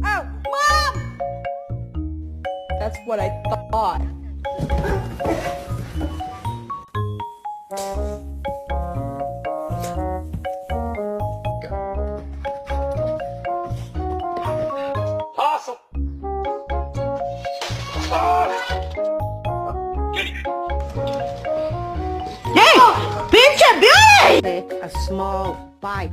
Oh, Mom! That's what I thought. Awesome. Hey! Pinche beauty! Take a small bite.